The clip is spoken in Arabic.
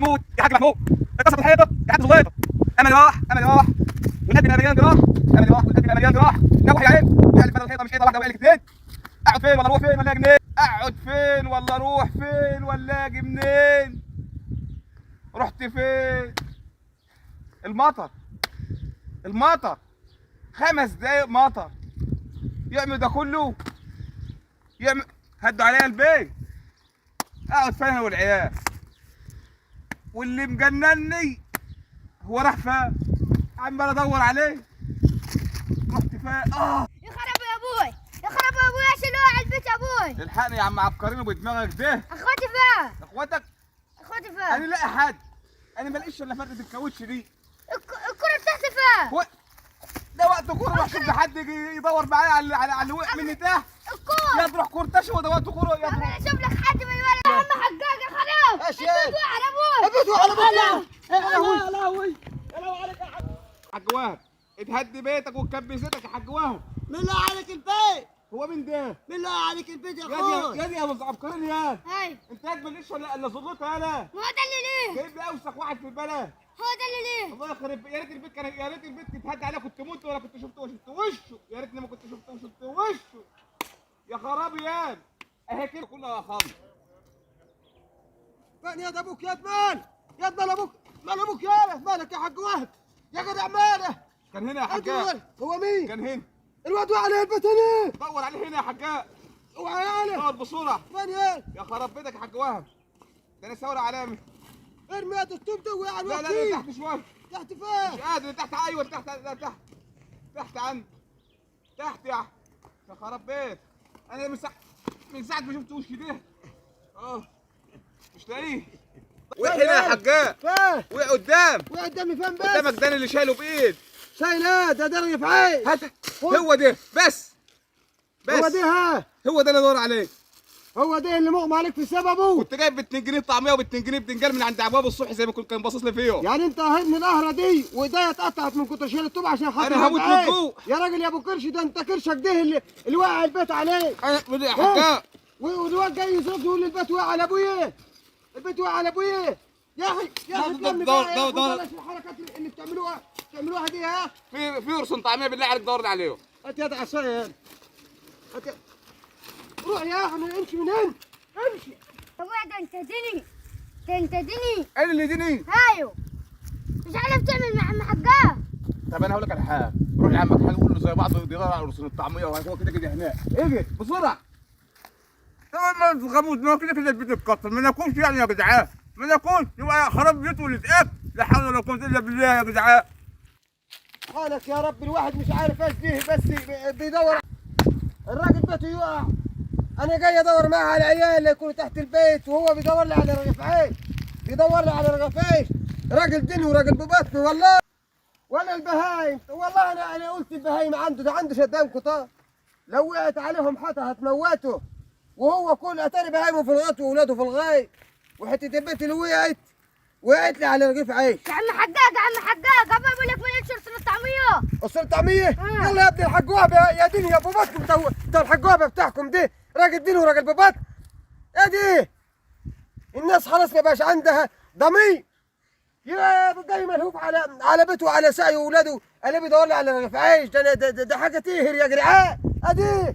محمود يا حاج محمود اتكسرت الحيطه يا حاج زليطه امل راح امل راح والقلب بقى مليان جراح امل راح والقلب بقى مليان جراح نوح يا عين وقع بدل الحيطه مش حيطه واحده وقع لك اثنين اقعد فين ولا اروح فين ولا اجي منين اقعد فين ولا اروح فين ولا اجي منين رحت فين المطر المطر 5 دقايق مطر يعمل ده كله يعمل هدوا عليا البيت اقعد فين انا والعيال واللي مجنني هو راح فين عمال ادور عليه رحت فين يخرب يا ابوي يخرب يا ابوي ايش اللي هو على البيت يا ابوي الحقني يا عم عبقريني بدماغك ده اخواتي فين اخواتك اخواتي فين انا لاقي حد انا ماليش الا فرده الكاوتش دي الكرة بتاعتي فين هو ده وقت كوره روح شوف حد يجي يدور معايا على اللي وقع مني تحت الكرة يا تروح كورتاش هو ده وقت كوره يا انا اشوف لك حد من الولد يا عم حقاق يا خراب ايش يا البيت وقع يا ابوي البيت وقع يا ابوي يا لهوي يا لهوي عليك يا حاج وهب اتهدي بيتك وتكبي زيتك يا حاج وهب من لا عليك البيت هو مين ده؟ من لا عليك البيت يا يا اخوي دي يا ابو عبقريني يا هاي انت قد ماليش الا زلطه انا هو ده اللي ليه جايب لي اوسخ واحد في البلد هو ده اللي ليه الله يخرب يا ريت البيت كان يا ريت البيت اتهدى عليه كنت مت ولا كنت شفته وشه يا ريتني ما كنت شفته وشه يا خرابي يا اهي كده كلها خمر فين يد ابوك يد مال يد مال ابوك مال ابوك ياله مالك يا حق وهب يا جدع ماله كان هنا يا حجاج هو مين؟ كان هنا الواد وقع عليه البيت هنا دور عليه هنا يا حجاج اوعى ياله دور بسرعه فين ياله؟ يا خراب بيتك يا حاج وهب ده انا ثوره علامي ارمي يد الطوب ده وقع لا الواد لا فيه تحت شويه تحت مش فين؟ قادر تحت ايوه تحت لا تحت تحت عندي تحت يا خراب بيت انا من ساعه ما شفت وشي ده مش لاقيه وقع هنا يا حجاج فين؟ وقع قدام وقع قدامي فين بس؟ قدامك ده اللي شايله بايد شايل ايه ده درجة في عين هات هو ده بس هو ده ها هو ده اللي ادور عليه هو ده اللي مغمى عليك في سببه كنت جايب ب 2 جنيه طعميه وب 2 جنيه بتنجان من عند ابواب الصبح زي ما كان باصص لي فيهم يعني انت هدني القهره دي وايديا اتقطعت من كتر شيل الطوب عشان خاطر أنا هموت من العين. الجوع. يا راجل يا ابو كرش ده انت كرشك ده اللي وقع البيت عليه انا يا حجاج والواد جاي يصرف يقول لي البيت وقع على ابويا البيت وقع على ابويا يا اخي يا اخي تلمي بقى يا أخي بلاش الحركات اللي بتعملوها دي ها في قرص طعميه بالله عليك دور عليهم هات يد عصايه هات روح يا اخي امشي من هنا امشي ابوي ده انت دني ده انت دني انا اللي ديني ايوه مش عارف تعمل مع عم حقاق طب انا هقول لك على حاجه روح لعمك حاج قول له زي بعض يدور على قرص الطعميه وهو كده كده هناك اجي بسرعه طبعا ما تغموش ما كده كده البيت اتكسر ما ناكلش يعني يا جدعان ما ناكلش يبقى خراب بيته واللي اتقفل لا حول ولا قوه الا بالله يا جدعان حالك يا رب الواحد مش عارف ايش فيه بس بيدور الراجل بيته يقع انا جاي ادور معاه على العيال اللي يكونوا تحت البيت وهو بيدور لي على رغيف عيش بيدور لي على رغيف عيش راجل دني وراجل ببطني والله ولا البهايم والله انا قلت البهايم عنده شدام قطار لو وقعت عليهم حتى هتموته وهو كل اتاري بهايمه في الغيط واولاده في الغيط وحته البيت اللي وقعت لي على رغيف عيش يا عم حقاق يا عم حقاق ابوي بقول لك ما نشرب الطعميه وصل طعميه يلا يا ابني الحجوابه يا ديني يا ابو بطن انت الحجوابه بتاعكم دي راجل دين وراجل ببطن يا دي الناس خلاص ما بقاش عندها ضمير يا جاي ملهوف على بيته وعلى سعيه واولاده انا بيدور لي على رغيف عيش ده حاجه تقهر يا جدعان ادي